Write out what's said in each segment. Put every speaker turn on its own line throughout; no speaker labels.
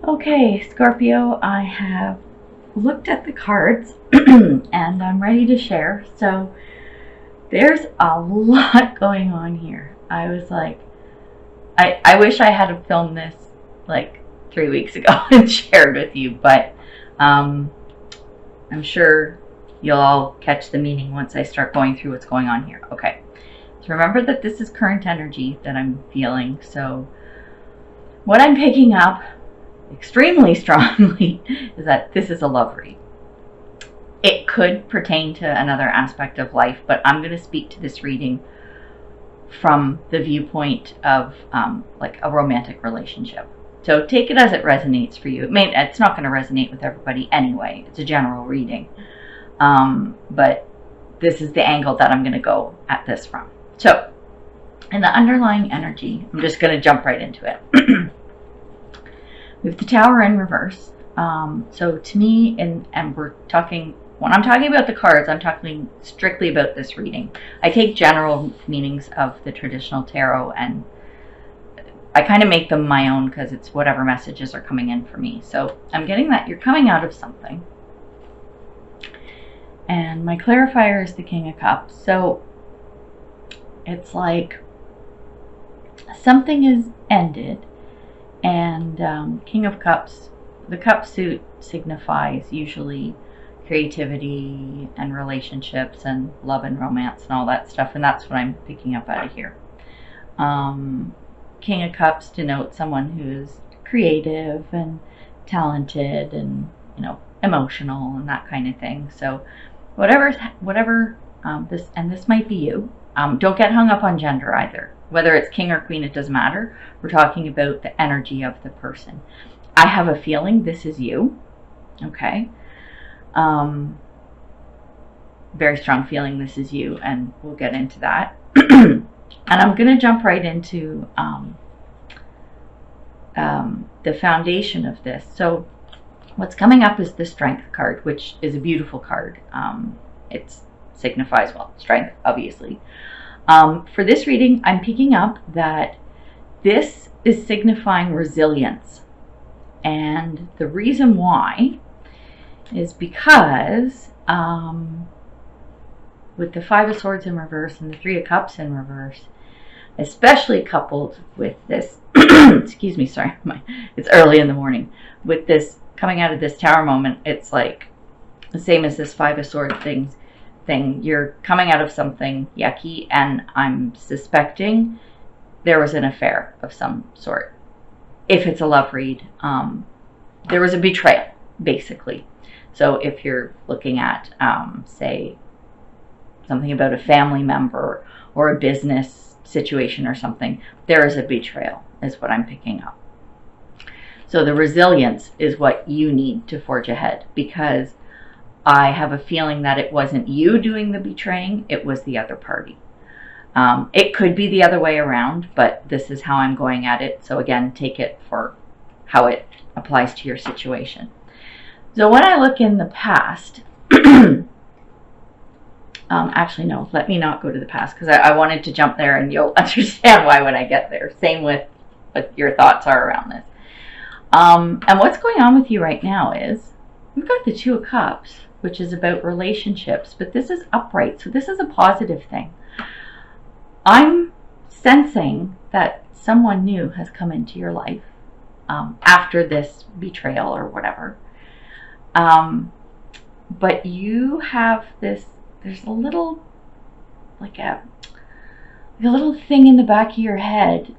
Okay, Scorpio, I have looked at the cards and I'm ready to share. So there's a lot going on here. I was like, I wish I had filmed this like 3 weeks ago and shared with you, but I'm sure you'll all catch the meaning once I start going through what's going on here. Okay, so remember that this is current energy that I'm feeling. So what I'm picking up extremely strongly is that this is a love read. It could pertain to another aspect of life, but I'm going to speak to this reading from the viewpoint of like a romantic relationship. So take it as it resonates for you. It's not going to resonate with everybody anyway. It's a general reading. But this is the angle that I'm going to go at this from. So in the underlying energy, I'm just going to jump right into it. We have the Tower in reverse. So to me, and we're talking, when I'm talking about the cards, I'm talking strictly about this reading. I take general meanings of the traditional tarot and I kind of make them my own because it's whatever messages are coming in for me. So I'm getting that you're coming out of something. And my clarifier is the King of Cups. So it's like something is ended. And King of Cups, the cup suit signifies usually creativity and relationships and love and romance and all that stuff. And that's what I'm picking up out of here. King of Cups denotes someone who's creative and talented and, you know, emotional and that kind of thing. So whatever this might be you. Don't get hung up on gender either. Whether it's king or queen, it doesn't matter. We're talking about the energy of the person. I have a feeling this is you. Okay. Very strong feeling this is you, and we'll get into that. And I'm going to jump right into the foundation of this. So what's coming up is the Strength card, which is a beautiful card. It signifies, well, strength, obviously. For this reading, I'm picking up that this is signifying resilience. And the reason why is because with the Five of Swords in reverse and the Three of Cups in reverse, especially coupled with this, excuse me, sorry, it's early in the morning, with this coming out of this Tower moment, it's like the same as this Five of Swords thing. You're coming out of something yucky, and I'm suspecting there was an affair of some sort. If it's a love read, there was a betrayal, basically. So if you're looking at, say, something about a family member or a business situation or something, there is a betrayal, is what I'm picking up. So the resilience is what you need to forge ahead, because I have a feeling that it wasn't you doing the betraying, it was the other party. It could be the other way around, but this is how I'm going at it. So again, take it for how it applies to your situation. So when I look in the past, actually no, let me not go to the past, because I wanted to jump there and you'll understand why when I get there. Same with what your thoughts are around this. And what's going on with you right now is we've got the Two of Cups, which is about relationships, but this is upright, so this is a positive thing. I'm sensing that someone new has come into your life after this betrayal or whatever. But you have this, there's a little, like a little thing in the back of your head,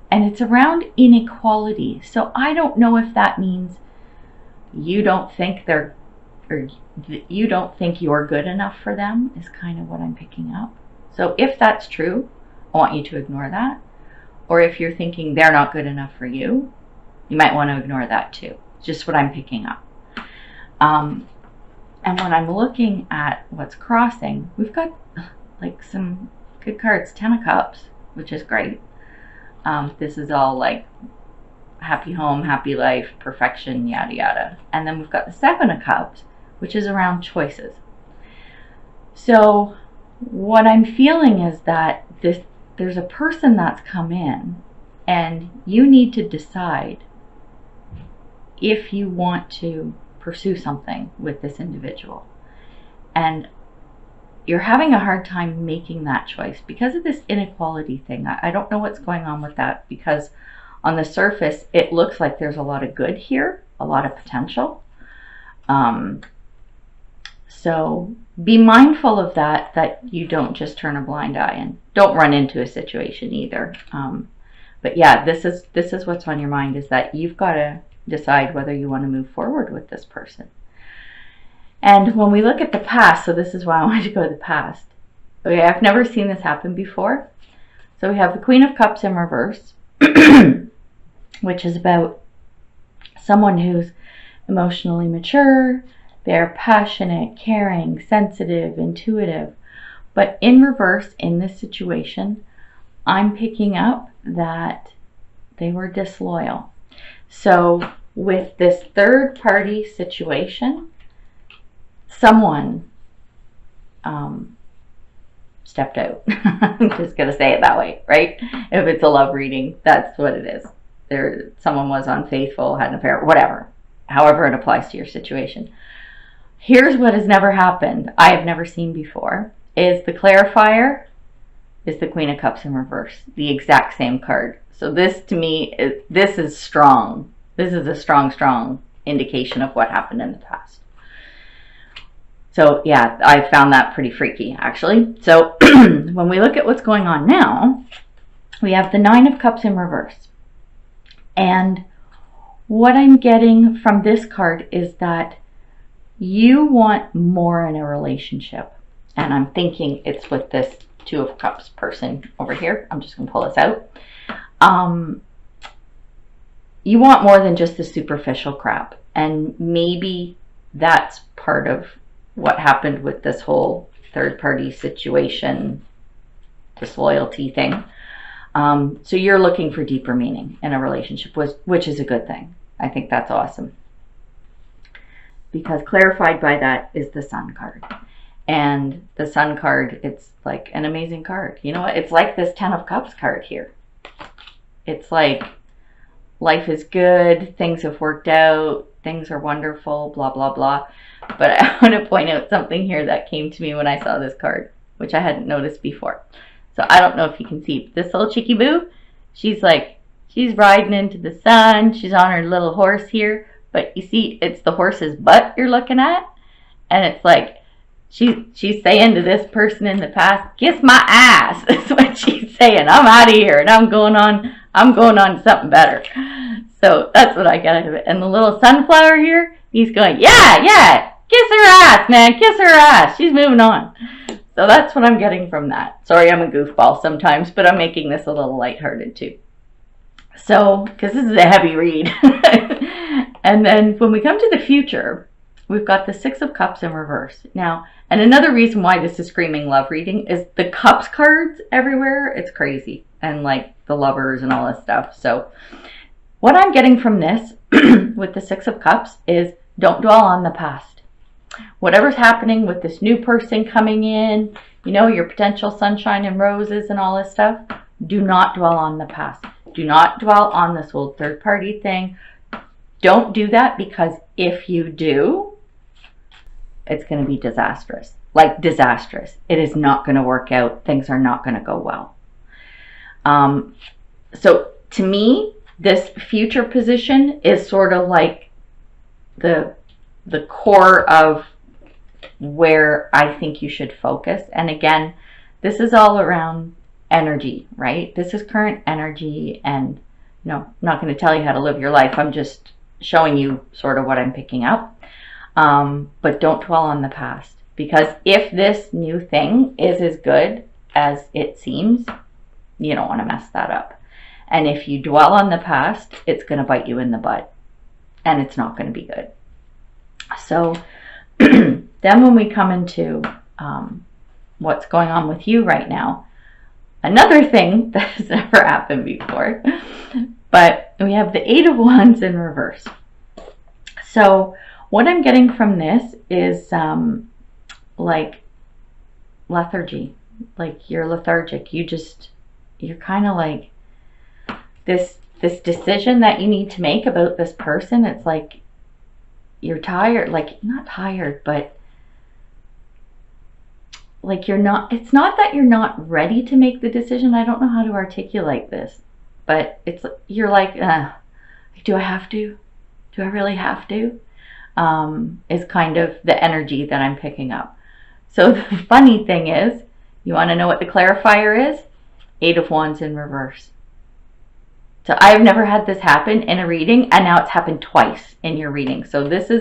and it's around inequality. So I don't know if that means you don't think you don't think you're good enough for them, is kind of what I'm picking up. So if that's true, I want you to ignore that. Or if you're thinking they're not good enough for you, you might want to ignore that too. Just what I'm picking up. And when I'm looking at what's crossing, we've got like some good cards. 10 of Cups, which is great. This is all like happy home, happy life, perfection, yada yada. And then we've got the 7 of Cups, which is around choices. So what I'm feeling is that there's a person that's come in, and you need to decide if you want to pursue something with this individual and you're having a hard time making that choice because of this inequality thing. I don't know what's going on with that, because on the surface it looks like there's a lot of good here, a lot of potential. So be mindful of that you don't just turn a blind eye, and don't run into a situation either. But yeah, this is what's on your mind, is that you've got to decide whether you want to move forward with this person. And when we look at the past, so this is why I wanted to go to the past. Okay, I've never seen this happen before. So we have the Queen of Cups in reverse, which is about someone who's emotionally mature, they're passionate, caring, sensitive, intuitive. But in reverse, in this situation, I'm picking up that they were disloyal. So with this third party situation, someone stepped out. I'm just going to say it that way, right? If it's a love reading, that's what it is. Someone was unfaithful, had an affair, whatever. However it applies to your situation. Here's what has never happened, I have never seen before, is the clarifier is the Queen of Cups in reverse. The exact same card. So this, to me, this is strong. This is a strong, strong indication of what happened in the past. So yeah, I found that pretty freaky, actually. So when we look at what's going on now, we have the Nine of Cups in reverse. And what I'm getting from this card is that you want more in a relationship. And I'm thinking it's with this Two of Cups person over here. I'm just going to pull this out. You want more than just the superficial crap. And maybe that's part of what happened with this whole third party situation, disloyalty thing. So you're looking for deeper meaning in a relationship, which is a good thing. I think that's awesome. Because clarified by that is the Sun card. And the Sun card, it's like an amazing card. You know what? It's like this Ten of Cups card here. It's like life is good, things have worked out, things are wonderful, blah, blah, blah. But I want to point out something here that came to me when I saw this card, which I hadn't noticed before. So I don't know if you can see this little chickie boo. She's riding into the sun. She's on her little horse here. But you see, it's the horse's butt you're looking at. And it's like, she's saying to this person in the past, kiss my ass. That's what she's saying. I'm out of here and I'm going on to something better. So that's what I get out of it. And the little sunflower here, he's going, yeah, kiss her ass, man, kiss her ass. She's moving on. So that's what I'm getting from that. Sorry, I'm a goofball sometimes, but I'm making this a little lighthearted too. So, because this is a heavy read. And then when we come to the future, we've got the Six of Cups in reverse. Now, and another reason why this is screaming love reading is the Cups cards everywhere. It's crazy. And like the lovers and all this stuff. So what I'm getting from this with the Six of Cups is don't dwell on the past. Whatever's happening with this new person coming in, you know, your potential sunshine and roses and all this stuff, do not dwell on the past. Do not dwell on this whole third party thing. Don't do that, because if you do, it's going to be disastrous. Like disastrous. It is not going to work out. Things are not going to go well. So to me, this future position is sort of like the core of where I think you should focus. And again, this is all around energy, right? This is current energy, and I'm not going to tell you how to live your life. I'm just showing you sort of what I'm picking up. But don't dwell on the past, because if this new thing is as good as it seems, you don't want to mess that up. And if you dwell on the past, it's going to bite you in the butt, and it's not going to be good. So then when we come into what's going on with you right now, another thing that has never happened before, but we have the Eight of Wands in reverse. So what I'm getting from this is like lethargy. Like you're lethargic. You're kind of like this this decision that you need to make about this person. It's like you're tired, like not tired, but like you're not, it's not that you're not ready to make the decision. I don't know how to articulate this, but it's, you're like, do I have to? Do I really have to? Is kind of the energy that I'm picking up. So the funny thing is, you want to know what the clarifier is? 8 of Wands in reverse. So I've never had this happen in a reading, and now it's happened twice in your reading. So this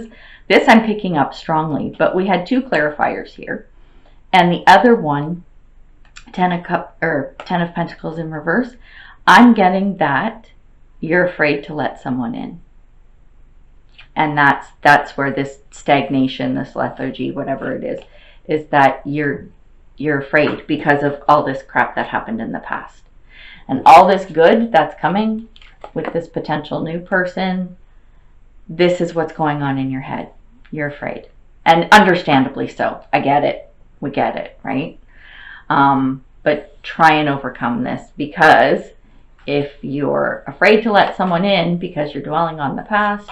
I'm picking up strongly, but we had 2 clarifiers here. And the other one, 10 of Pentacles in reverse, I'm getting that you're afraid to let someone in. And that's where this stagnation, this lethargy, whatever it is that you're afraid because of all this crap that happened in the past. And all this good that's coming with this potential new person, this is what's going on in your head. You're afraid. And understandably so. I get it. We get it, right? But try and overcome this, because if you're afraid to let someone in because you're dwelling on the past,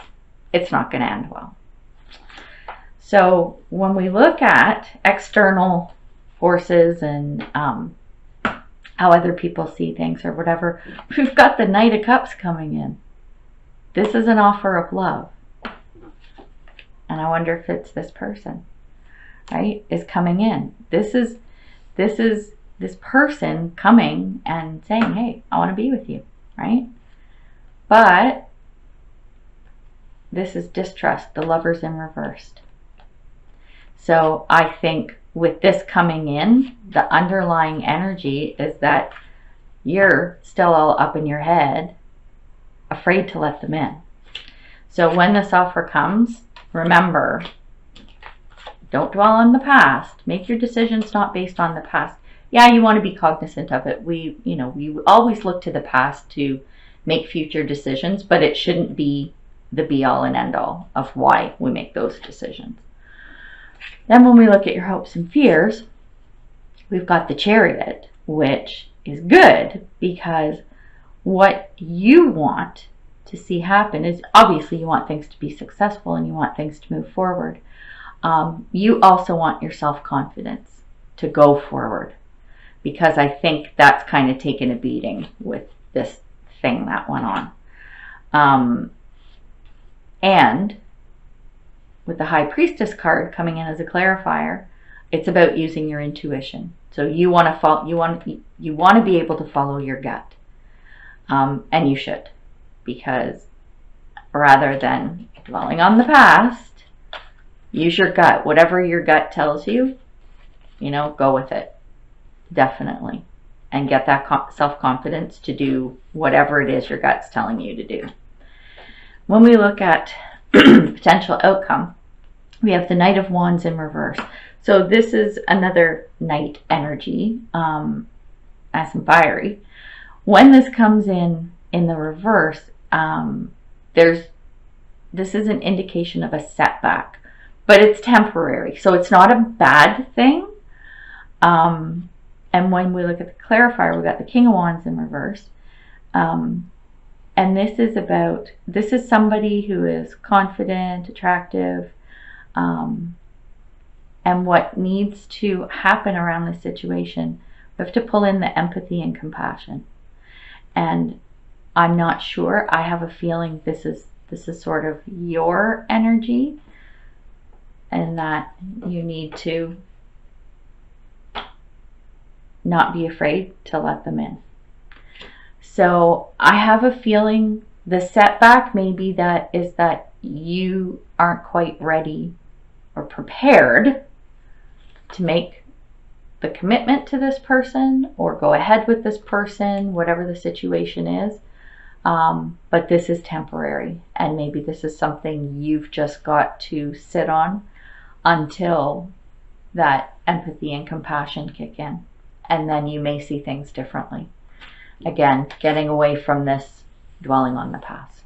it's not going to end well. So when we look at external forces and how other people see things or whatever, we've got the Knight of Cups coming in. This is an offer of love. And I wonder if it's this person, right, is coming in. This is this person coming and saying, hey, I want to be with you, right? But this is distrust. The Lover's in reversed. So I think with this coming in, the underlying energy is that you're still all up in your head, afraid to let them in. So when this offer comes, remember, don't dwell on the past. Make your decisions not based on the past. Yeah, you want to be cognizant of it. We always look to the past to make future decisions, but it shouldn't be the be-all and end-all of why we make those decisions. Then when we look at your hopes and fears, we've got the Chariot, which is good because what you want to see happen is, obviously you want things to be successful and you want things to move forward. You also want your self-confidence to go forward, because I think that's kind of taken a beating with this thing that went on. And with the High Priestess card coming in as a clarifier, it's about using your intuition. So you want to be able to follow your gut, and you should, because rather than dwelling on the past, use your gut. Whatever your gut tells you, go with it, definitely, and get that self-confidence to do whatever it is your gut's telling you to do. When we look at potential outcome, we have the Knight of Wands in reverse. So this is another Knight energy, nice and fiery. When this comes in the reverse, this is an indication of a setback, but it's temporary, so it's not a bad thing. And when we look at the clarifier, we've got the King of Wands in reverse. And this is somebody who is confident, attractive, and what needs to happen around this situation, we have to pull in the empathy and compassion. And I'm not sure, I have a feeling this is sort of your energy, and that you need to not be afraid to let them in. So I have a feeling the setback maybe that you aren't quite ready or prepared to make the commitment to this person or go ahead with this person, whatever the situation is. But this is temporary, and maybe this is something you've just got to sit on until that empathy and compassion kick in, and then you may see things differently. Again, getting away from this dwelling on the past.